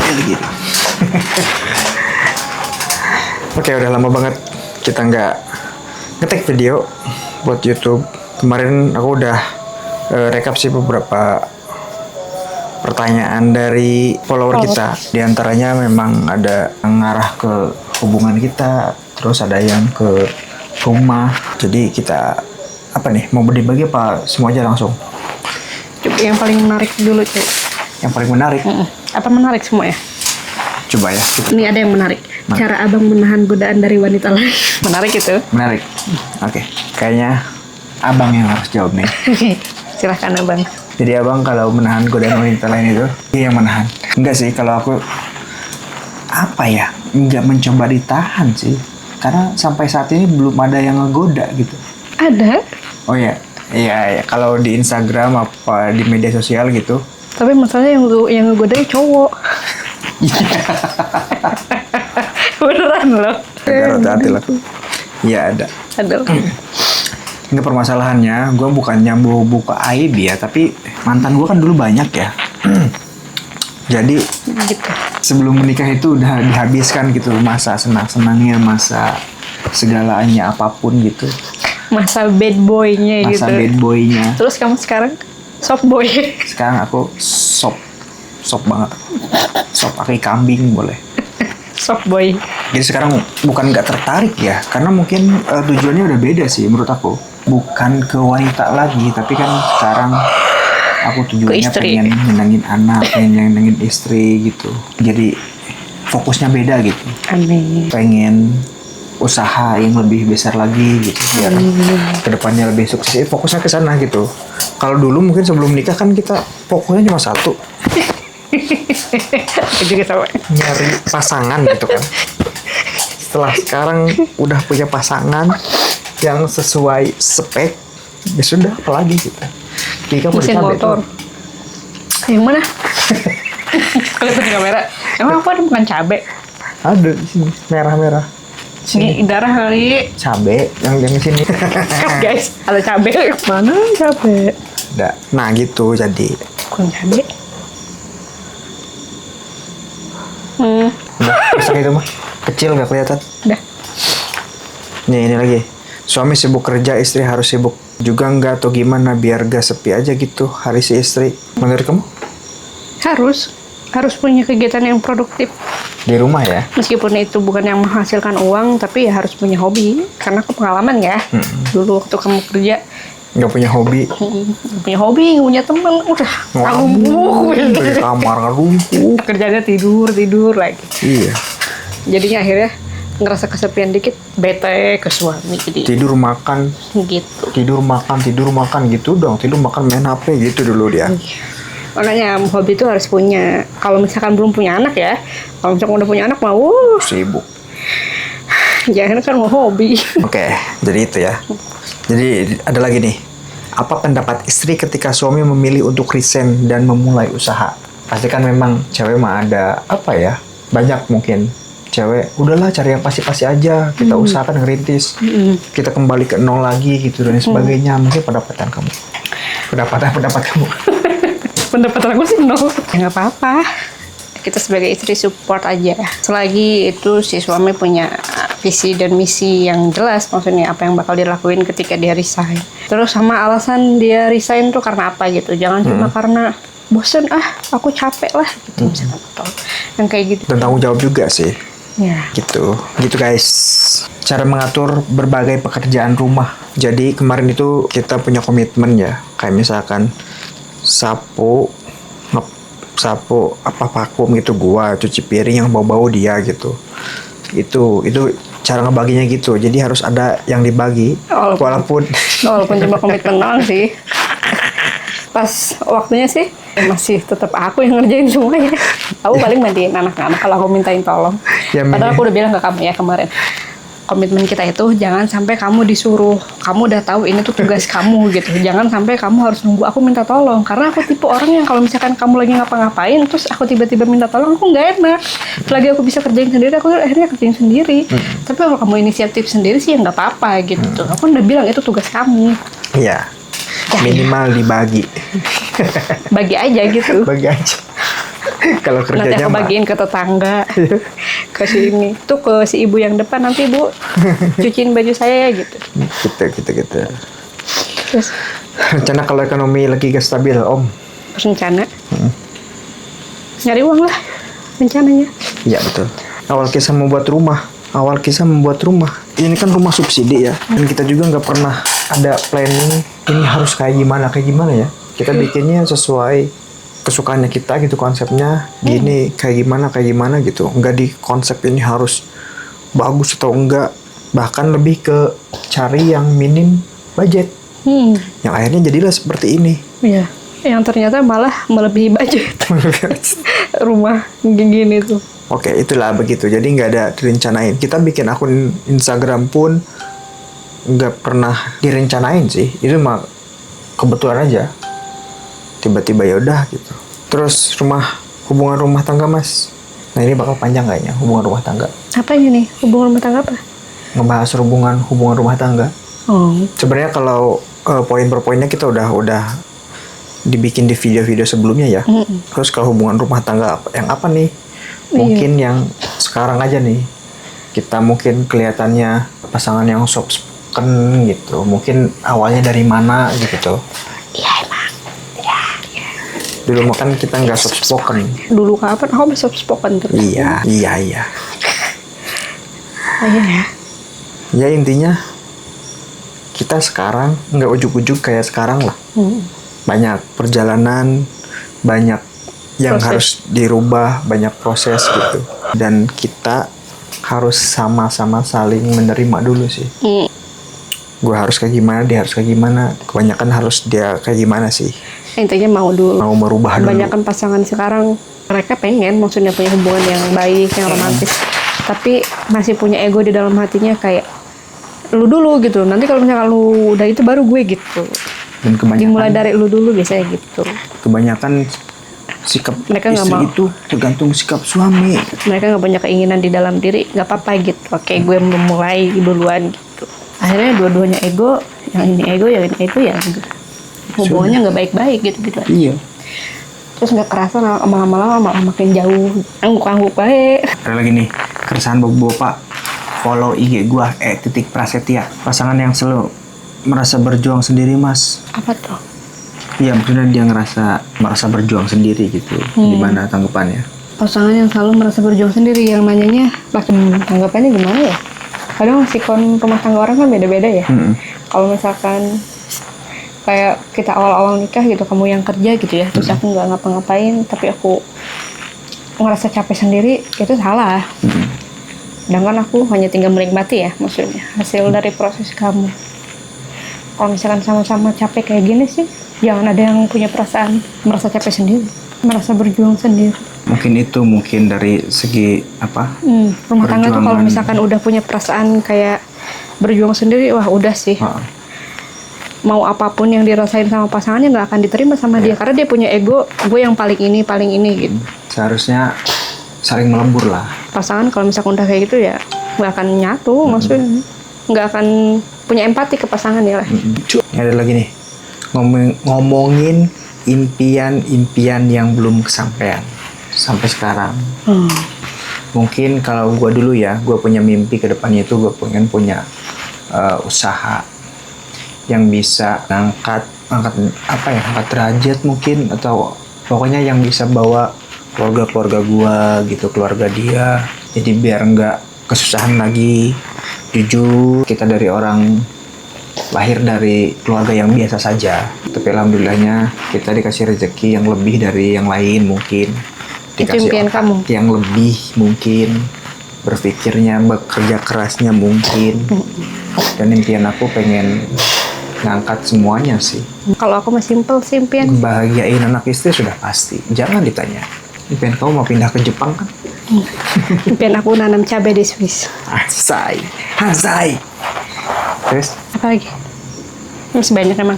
lagi. Oke, udah lama banget kita nggak nge-tag video buat YouTube. Kemarin aku udah rekap sih beberapa pertanyaan dari follower kita. Di antaranya memang ada yang ngarah ke hubungan kita, terus ada yang ke rumah. Jadi kita apa nih, mau dibagi apa semua aja langsung? Coba yang paling menarik dulu, Cuk. Yang paling menarik? Apa menarik semua ya? Coba ya. Ini ada yang menarik. Cara abang menahan godaan dari wanita lain. Menarik itu. Menarik. Oke. Kayaknya abang yang harus jawab nih. Silahkan abang. Jadi abang kalau menahan godaan wanita lain itu, dia yang menahan. Enggak sih, kalau aku apa ya, nggak mencoba ditahan sih. Karena sampai saat ini belum ada yang ngegoda gitu. Ada. Oh ya, iya. Kalau di Instagram apa di media sosial gitu. Tapi masalahnya yang ngegodanya cowok. Beneran loh. Hati-hati lah. Iya ada. Aduh. Ini permasalahannya, gue bukan nyambu buka aib ya, tapi mantan gue kan dulu banyak ya. Jadi Gitu. sebelum menikah itu udah dihabiskan gitu masa senang-senangnya, masa segalanya apapun gitu. Masa bad boy-nya gitu. Masa bad boy-nya. Terus kamu sekarang soft boy. Sekarang aku sop banget. Sop pakai kambing boleh. Soft boy. Jadi sekarang bukan nggak tertarik ya, karena mungkin tujuannya udah beda sih menurut aku. Bukan ke wanita lagi, tapi kan sekarang aku tujuannya pengen nyenengin anak, pengen nyenengin istri gitu. Jadi fokusnya beda gitu. Aneh. Pengen usaha yang lebih besar lagi gitu, biar kedepannya lebih sukses. Fokusnya ke sana gitu. Kalau dulu mungkin sebelum nikah kan kita fokusnya cuma satu. Juga sama. Nyari pasangan gitu kan. Setelah sekarang udah punya pasangan yang sesuai spek, ya sudah apalagi gitu. Jadi kamu Mesin motor. Yang mana? Kelihatan di kamera. Emang aku ada bukan cabe? Ada di sini, merah-merah. Ini darah kali. Cabe yang di sini. Guys, ada cabe. Mana cabe? Ada. Nah gitu jadi. Bukan cabe. Udah, bisa gitu mah. Kecil nggak kelihatan. Udah. Nih ini lagi. Suami sibuk kerja, istri harus sibuk juga nggak atau gimana biar gak sepi aja gitu hari si istri. Menurut kamu? Harus punya kegiatan yang produktif. Di rumah ya? Meskipun itu bukan yang menghasilkan uang, tapi ya harus punya hobi. Karena aku pengalaman ya, dulu waktu kamu kerja, Nggak punya hobi. nggak punya hobi, nggak punya teman, udah Ngamuk di kamar ngerumpuh. kerjanya tidur lagi. Iya. Jadinya akhirnya ngerasa kesepian dikit, bete ke suami. Jadi Tidur makan gitu dong. Tidur makan main HP gitu dulu dia. Makanya hobi itu harus punya. Kalau misalkan belum punya anak ya, kalau misalkan udah punya anak mau Sibuk. jangan kan mau hobi. Oke, jadi itu ya. Jadi ada lagi nih. Apa pendapat istri ketika suami memilih untuk resign dan memulai usaha? Pasti kan memang cewek mah ada apa ya? Banyak mungkin cewek udahlah cari yang pasti-pasti aja, kita usahakan ngerintis, kita kembali ke nol lagi gitu dan sebagainya. Mungkin pendapat kamu. Pendapat aku sih no. Ya nggak apa-apa. Kita sebagai istri support aja. Selagi itu si suami punya visi dan misi yang jelas, maksudnya apa yang bakal dilakuin ketika dia resign. Terus sama alasan dia resign tuh karena apa gitu. Jangan cuma karena bosen, aku capek lah gitu misalkan. Yang kayak gitu. Dan tanggung jawab juga sih. Ya. Gitu guys. Cara mengatur berbagai pekerjaan rumah. Jadi kemarin itu kita punya komitmen ya. Kayak misalkan sapu vakum gitu gua, cuci piring yang bau-bau dia gitu. Itu cara ngebaginya gitu. Jadi harus ada yang dibagi. Walaupun cuma komitmen doang sih. Pas waktunya sih masih tetap aku yang ngerjain semuanya. Aku paling mandiin anak-anak kalau aku mintain tolong. Ya, Padahal aku udah bilang ke kamu ya kemarin. Komitmen kita itu jangan sampai kamu disuruh. Kamu udah tahu ini tuh tugas kamu gitu. Jangan sampai kamu harus nunggu aku minta tolong. Karena aku tipe orang yang kalau misalkan kamu lagi ngapa-ngapain terus aku tiba-tiba minta tolong, aku nggak enak. Selagi aku bisa kerjain sendiri, aku akhirnya kerjain sendiri. Tapi kalau kamu inisiatif sendiri sih ya nggak apa-apa gitu. Aku udah bilang itu tugas kamu. Iya. Minimal dibagi. Bagi aja gitu. Bagi aja. Kalau Nanti kerjanya aku mah bagiin ke tetangga, ke sini. Tuh ke si ibu yang depan, nanti Bu cuciin baju saya gitu. gitu. Terus Rencana kalau ekonomi lagi gak stabil, Om. rencana nyari uang lah rencananya. Iya betul. Awal kisah membuat rumah. Ini kan rumah subsidi ya. Dan kita juga nggak pernah ada planning ini harus kayak gimana ya. Kita bikinnya sesuai kesukaannya kita gitu, konsepnya gini kayak gimana gitu. Nggak di konsep ini harus bagus atau enggak. Bahkan lebih ke cari yang minim budget. Yang akhirnya jadilah seperti ini. Iya. Yang ternyata malah melebihi budget. Rumah gini tuh. Oke, itulah begitu. Jadi nggak ada direncanain. Kita bikin akun Instagram pun nggak pernah direncanain sih. Itu mah kebetulan aja. Tiba-tiba ya udah gitu. Terus hubungan rumah tangga, Mas. Nah, ini bakal panjang kayaknya hubungan rumah tangga. Apa ini? Hubungan rumah tangga apa? Ngebahas hubungan rumah tangga. Oh. Sebenarnya kalau poin per poinnya kita udah dibikin di video-video sebelumnya ya. Terus kalau hubungan rumah tangga yang apa nih? Mungkin yang sekarang aja nih, kita mungkin kelihatannya pasangan yang soft spoken gitu. Mungkin awalnya dari mana gitu. Iya emang. Dulu kan kita nggak soft spoken. Dulu kapan? Aku soft spoken terus. Iya. Oh, iya ya. Ya intinya kita sekarang nggak ujuk-ujuk kayak sekarang lah. Banyak perjalanan, banyak yang harus dirubah, banyak proses gitu. Dan kita harus sama-sama saling menerima dulu sih. Gue harus kayak gimana, dia harus kayak gimana. Kebanyakan harus dia kayak gimana sih. Intinya mau dulu. Mau merubah dulu. Kebanyakan pasangan sekarang mereka pengen maksudnya punya hubungan yang baik, yang romantis. Tapi masih punya ego di dalam hatinya kayak lu dulu gitu. Nanti kalau misalnya lu udah itu baru gue gitu. Dan kebanyakan Dimulai dari lu dulu biasanya gitu. Kebanyakan sikap Mereka nggak istri mau. itu tergantung sikap suami. Mereka nggak punya keinginan di dalam diri, nggak apa-apa gitu. Oke, gue memulai duluan gitu. Akhirnya dua-duanya ego, yang ini ego, yang ini ego ya. Hubungannya nggak baik-baik gitu-gitu. Iya. Terus nggak kerasa lama-lama malah makin jauh. Angguk-angguk baik. Ada lagi nih, keresahan bapak-bapak. Follow IG gua @prasetya. Pasangan yang selalu merasa berjuang sendiri, Mas. Apa tuh? Iya, maksudnya dia merasa berjuang sendiri gitu. Gimana tanggapannya? Pasangan yang selalu merasa berjuang sendiri, yang nanyanya tanggapannya gimana ya? Kadang sikon rumah tangga orang kan beda-beda ya. Kalau misalkan kayak kita awal-awal nikah gitu, kamu yang kerja gitu ya, terus aku nggak ngapa-ngapain, tapi aku ngerasa capek sendiri, itu salah. Sedangkan aku hanya tinggal menikmati ya, maksudnya hasil dari proses kamu. Kalau misalkan sama-sama capek kayak gini sih, jangan ada yang punya perasaan merasa capek sendiri, merasa berjuang sendiri. Mungkin dari segi apa? Rumah tangga tuh kalau misalkan udah punya perasaan kayak berjuang sendiri, wah udah sih. Mau apapun yang dirasain sama pasangannya nggak akan diterima sama dia, karena dia punya ego, gue yang paling ini gitu. Seharusnya saling melebur lah. Pasangan kalau misalkan udah kayak gitu ya nggak akan nyatu, maksudnya nggak akan punya empati ke pasangan ya lah. Ada lagi nih, ngomongin impian yang belum kesampaian sampai sekarang. Mungkin kalau gue dulu ya, gue punya mimpi ke depannya itu gue pengen punya usaha yang bisa angkat derajat mungkin, atau pokoknya yang bisa bawa keluarga gua gitu, keluarga dia, jadi biar nggak kesusahan lagi. Jujur, kita lahir dari keluarga yang biasa saja, tapi alhamdulillahnya kita dikasih rezeki yang lebih dari yang lain, mungkin dikasih otak yang lebih, mungkin berpikirnya, bekerja kerasnya mungkin. Dan impian aku pengen ngangkat semuanya sih. Kalau aku mah simple sih impian. Bahagiain anak istri sudah pasti, jangan ditanya impian kamu mau pindah ke Jepang kan? Impian aku nanam cabai di Swiss. Hazai. Terus? Apa lagi? Masih banyak emang.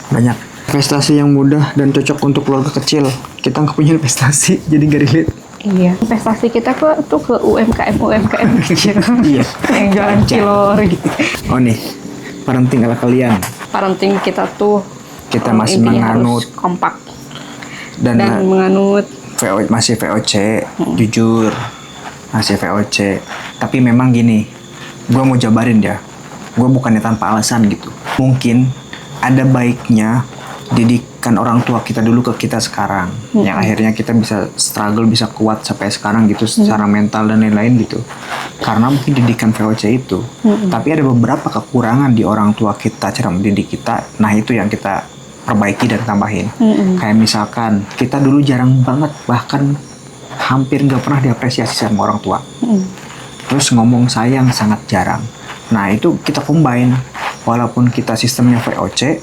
Banyak. Investasi yang mudah dan cocok untuk keluarga kecil. Kita nggak punya investasi, jadi nggak relate. Iya. Investasi kita tuh ke UMKM kecil. Iya. Yang jualan cilor gitu. Oh nih, parenting ala kalian. Parenting kita tuh kita masih menganut kompak dan menganut masih VOC, jujur masih VOC. Tapi memang gini, gue mau jabarin ya, gue bukannya tanpa alasan gitu. Mungkin ada baiknya didikan orang tua kita dulu ke kita sekarang, yang akhirnya kita bisa struggle, bisa kuat sampai sekarang gitu secara mental dan lain-lain gitu. Karena mungkin didikan VOC itu, tapi ada beberapa kekurangan di orang tua kita cara mendidik kita. Nah itu yang kita perbaiki dan tambahin. Kayak misalkan kita dulu jarang banget, bahkan hampir nggak pernah diapresiasi sama orang tua. Terus ngomong sayang sangat jarang. Nah itu kita combine, walaupun kita sistemnya VOC,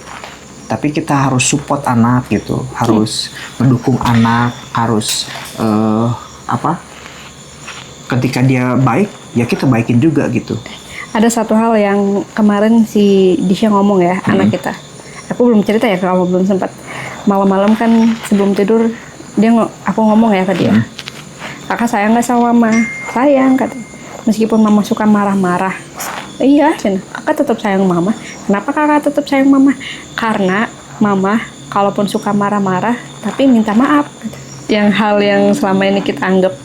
tapi kita harus support anak gitu, harus mendukung anak, harus ketika dia baik ya kita baikin juga gitu. Ada satu hal yang kemarin si Disha ngomong ya, anak kita. Aku belum cerita ya, kalau belum sempat. Malam-malam kan sebelum tidur aku ngomong ya ke dia. Kakak sayang nggak sama mama? Sayang, kata. Meskipun mama suka marah-marah. Iya, Cina. Kakak tetap sayang mama. Kenapa kakak tetap sayang mama? Karena mama kalaupun suka marah-marah tapi minta maaf. Yang hal yang selama ini kita anggap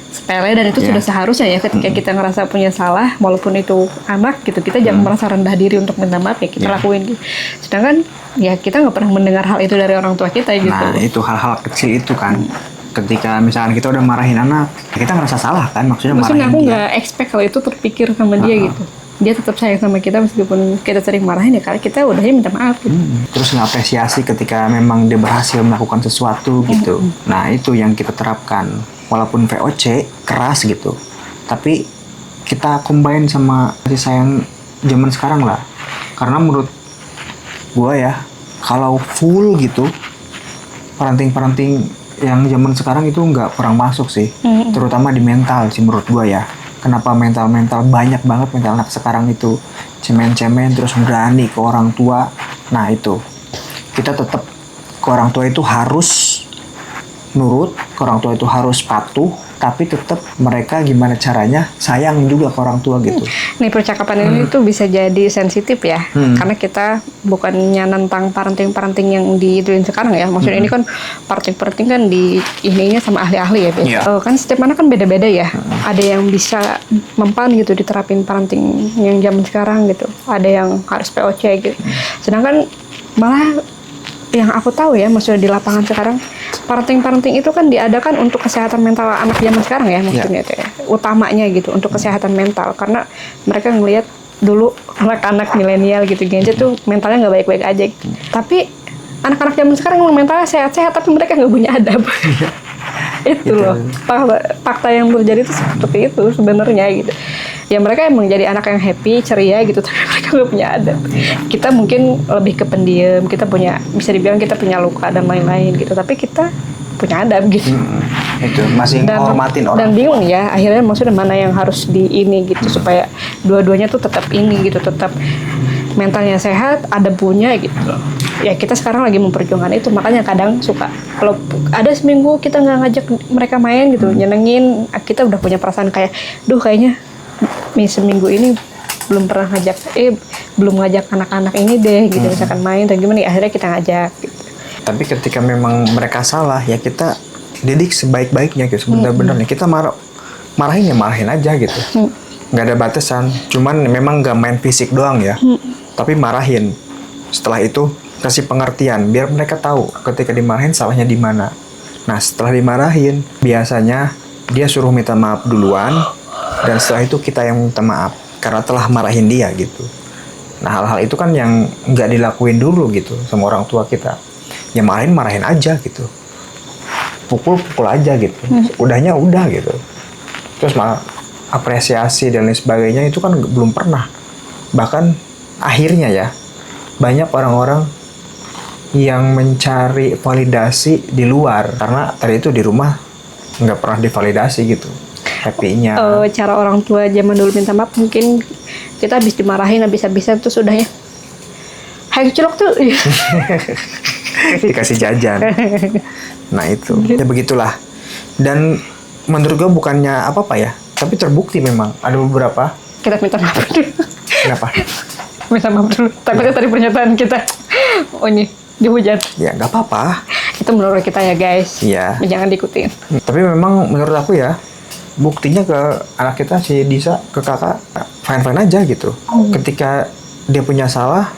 sepele dan itu sudah seharusnya ya, ketika kita ngerasa punya salah, walaupun itu anak gitu, kita jangan merasa rendah diri untuk minta maaf ya, kita lakuin gitu. Sedangkan ya kita nggak pernah mendengar hal itu dari orang tua kita gitu. Nah itu hal-hal kecil itu kan, ketika misalkan kita udah marahin anak, kita ngerasa salah kan, maksudnya marahin aku dia. nggak expect kalau itu terpikir sama dia gitu. Dia tetap sayang sama kita meskipun kita sering marahin ya, karena kita udahnya minta maaf gitu. Terus ngapresiasi ketika memang dia berhasil melakukan sesuatu gitu. Nah itu yang kita terapkan. Walaupun VOC keras gitu, tapi kita combine sama kasih sayang zaman sekarang lah. Karena menurut gua ya, kalau full gitu parenting yang zaman sekarang itu nggak kurang masuk sih, terutama di mental sih menurut gua ya. Kenapa mental banyak banget mental anak sekarang itu cemen-cemen terus berani ke orang tua. Nah itu kita tetap ke orang tua itu harus nurut, ke orang tua itu harus patuh, tapi tetap mereka gimana caranya sayang juga ke orang tua gitu. Nih percakapan ini tuh bisa jadi sensitif ya, karena kita bukannya nentang parenting yang diituin sekarang ya. Maksudnya ini kan parenting kan di ininya sama ahli-ahli ya. Kan setiap anak kan beda-beda ya. Ada yang bisa mempan gitu diterapin parenting yang zaman sekarang gitu. Ada yang harus POC gitu. Sedangkan malah yang aku tahu ya, maksudnya di lapangan sekarang parenting itu kan diadakan untuk kesehatan mental anak zaman sekarang ya, maksudnya itu ya, utamanya gitu untuk kesehatan mental, karena mereka ngelihat dulu anak-anak milenial gitu gadget tuh mentalnya nggak baik-baik aja gitu. Tapi anak-anak zaman sekarang mentalnya sehat-sehat tapi mereka nggak punya adab. Itu loh fakta yang terjadi itu seperti itu sebenarnya gitu. Ya mereka emang jadi anak yang happy, ceria gitu, tapi mereka nggak punya adab. Kita mungkin lebih ke pendiam, kita bisa dibilang kita punya luka dan lain-lain gitu, tapi kita punya adab gitu. Itu masih menghormatin orang. Dan bingung ya, akhirnya maksudnya mana yang harus di ini gitu, supaya dua-duanya tuh tetap ini gitu, tetap mentalnya sehat, adabnya gitu. Ya kita sekarang lagi memperjuangkan itu, makanya kadang suka kalau ada seminggu kita nggak ngajak mereka main gitu, nyenengin, kita udah punya perasaan kayak, kayaknya seminggu ini belum ngajak anak-anak ini deh gitu, misalkan main atau gimana ya, akhirnya kita ngajak gitu. Tapi ketika memang mereka salah ya kita didik sebaik-baiknya gitu, sebenar-benarnya. Kita marahin aja gitu, nggak ada batasan. Cuman memang nggak main fisik doang ya, tapi marahin. Setelah itu kasih pengertian biar mereka tahu ketika dimarahin salahnya di mana. Nah setelah dimarahin biasanya dia suruh minta maaf duluan, dan setelah itu kita yang minta maaf karena telah marahin dia gitu. Nah hal-hal itu kan yang nggak dilakuin dulu gitu sama orang tua kita. Ya marahin aja gitu, pukul aja gitu, udahnya udah gitu. Terus malah apresiasi dan lain sebagainya itu kan belum pernah. Bahkan akhirnya ya banyak orang-orang yang mencari validasi di luar, karena tadi itu di rumah nggak pernah divalidasi gitu happy-nya. Cara orang tua zaman dulu minta maaf, mungkin kita habis dimarahin habis-habisan tuh sudahnya hai cilok tuh dikasih jajan. Nah itu ya begitulah. Dan menurut gue bukannya apa-apa ya, tapi terbukti memang ada beberapa. Kita minta maaf dulu. Kenapa? Minta maaf dulu, takutnya tadi pernyataan kita ini dihujat. Ya nggak apa-apa. Itu menurut kita ya guys. Iya. Jangan diikutin. Tapi memang menurut aku ya, buktinya ke anak kita si Disa, ke kakak, fine-fine aja gitu. Ketika dia punya salah,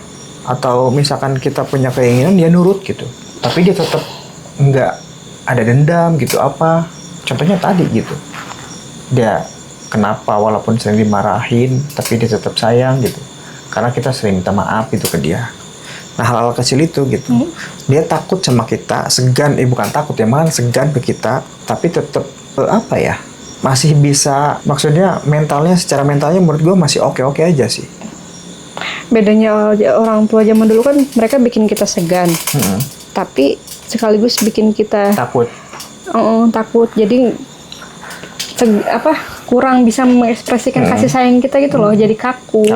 atau misalkan kita punya keinginan, dia nurut gitu. Tapi dia tetap nggak ada dendam gitu apa. Contohnya tadi gitu. Dia kenapa walaupun sering dimarahin, tapi dia tetap sayang gitu. Karena kita sering minta maaf gitu ke dia. Nah hal-hal kecil itu gitu. Dia takut sama kita, bukan takut ya, malah segan ke kita, tapi tetap apa ya? Masih bisa, maksudnya secara mentalnya menurut gue masih oke-oke aja sih. Bedanya orang tua zaman dulu kan mereka bikin kita segan, tapi sekaligus bikin kita Takut. takut. Jadi kurang bisa mengekspresikan kasih sayang kita gitu loh. Jadi kaku.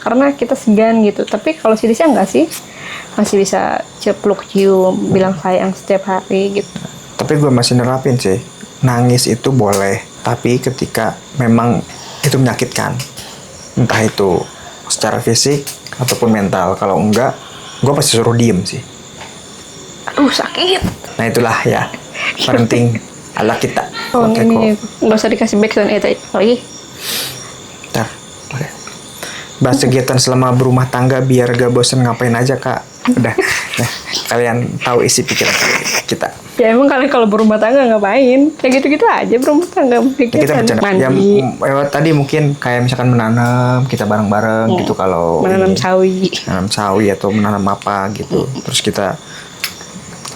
Karena kita segan gitu. Tapi kalau si Disa enggak sih, masih bisa peluk cium, bilang sayang setiap hari gitu. Tapi gue masih nerapin sih, nangis itu boleh, tapi ketika memang itu menyakitkan, entah itu secara fisik ataupun mental. Kalau enggak, gue pasti suruh diem sih. Aduh sakit. Nah itulah ya, penting ala kita. Oh Oke, ini kok. nggak usah dikasih background lagi. Ntar, oke. Bahas kegiatan selama berumah tangga biar gak bosen, ngapain aja kak. Udah, nah, kalian tahu isi pikiran kita. Ya emang kalian kalau berumah tangga ngapain? Ya gitu-gitu aja berumah tangga. Ya, kita bercanda. Ya, Mandi, tadi mungkin kayak misalkan menanam, kita bareng-bareng gitu kalau menanam ini. sawi. Menanam sawi atau menanam apa gitu. Terus kita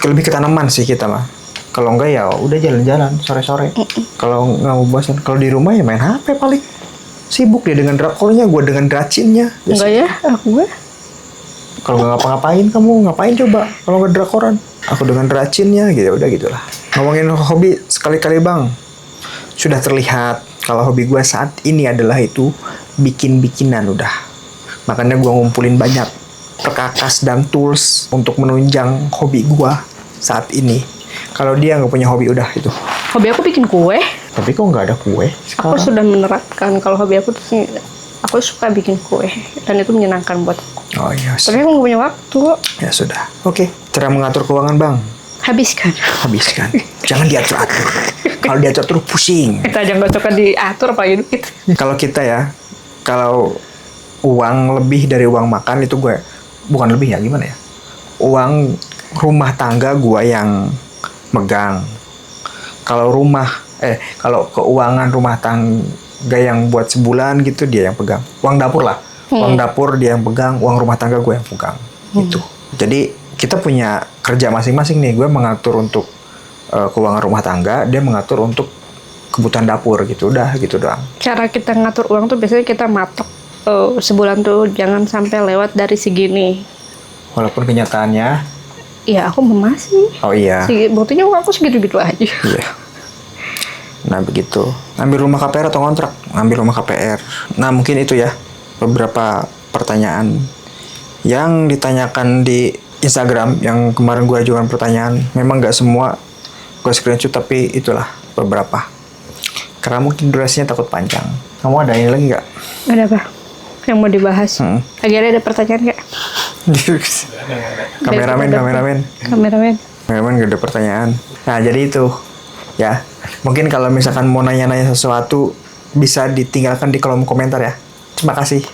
lebih ke tanaman sih kita mah. Kalau enggak ya udah jalan-jalan sore-sore. Kalau nggak mau bosan, kalau di rumah ya main HP paling. Sibuk dia dengan drakornya, gue dengan dracinnya. Enggak ya, aku gue. Kalau nggak ngapa-ngapain, kamu ngapain coba? Kalau nggak drakoran, aku dengan dracinnya gitu. Udah gitulah. Ngomongin hobi sekali-kali bang. Sudah terlihat kalau hobi gue saat ini adalah itu bikin-bikinan udah. Makanya gue ngumpulin banyak perkakas dan tools untuk menunjang hobi gue saat ini. Kalau dia nggak punya hobi udah itu. Hobi aku bikin kue. Tapi kok nggak ada kue Aku sekarang? sudah menerapkan kalau hobi aku tuh aku suka bikin kue dan itu menyenangkan buat aku. Oh iya. Tapi aku nggak punya waktu. Ya sudah. Oke. Cara mengatur keuangan bang. Habiskan. Habiskan. Jangan diatur-atur. Kalau diatur pusing. Kita aja nggak suka diatur apalagi gitu. Kalau kita ya, kalau uang lebih dari uang makan itu gue, bukan lebih ya, gimana ya? Uang rumah tangga gue yang megang. Kalau kalau keuangan rumah tangga yang buat sebulan gitu dia yang pegang. Uang dapur lah. Uang dapur dia yang pegang, uang rumah tangga gue yang pegang. Gitu. Jadi kita punya kerja masing-masing nih. Gue mengatur untuk keuangan rumah tangga, dia mengatur untuk kebutuhan dapur gitu. Udah gitu doang. Cara kita ngatur uang tuh biasanya kita matok sebulan tuh jangan sampai lewat dari segini. Walaupun kenyataannya, Ya aku masih. oh iya. Buktinya uang aku segitu-gitu aja. Iya. Nah begitu. Ambil rumah KPR atau kontrak? Ambil rumah KPR. Nah mungkin itu ya beberapa pertanyaan yang ditanyakan di Instagram yang kemarin gue ajukan pertanyaan. Memang nggak semua gue screenshot, tapi itulah beberapa. Karena mungkin durasinya takut panjang. Kamu ada ini lagi nggak? Ada apa yang mau dibahas? Lagi ada pertanyaan nggak? Kameramen. Kameramen gak ada pertanyaan. Nah jadi itu ya. Mungkin kalau misalkan mau nanya-nanya sesuatu bisa ditinggalkan di kolom komentar ya. Terima kasih.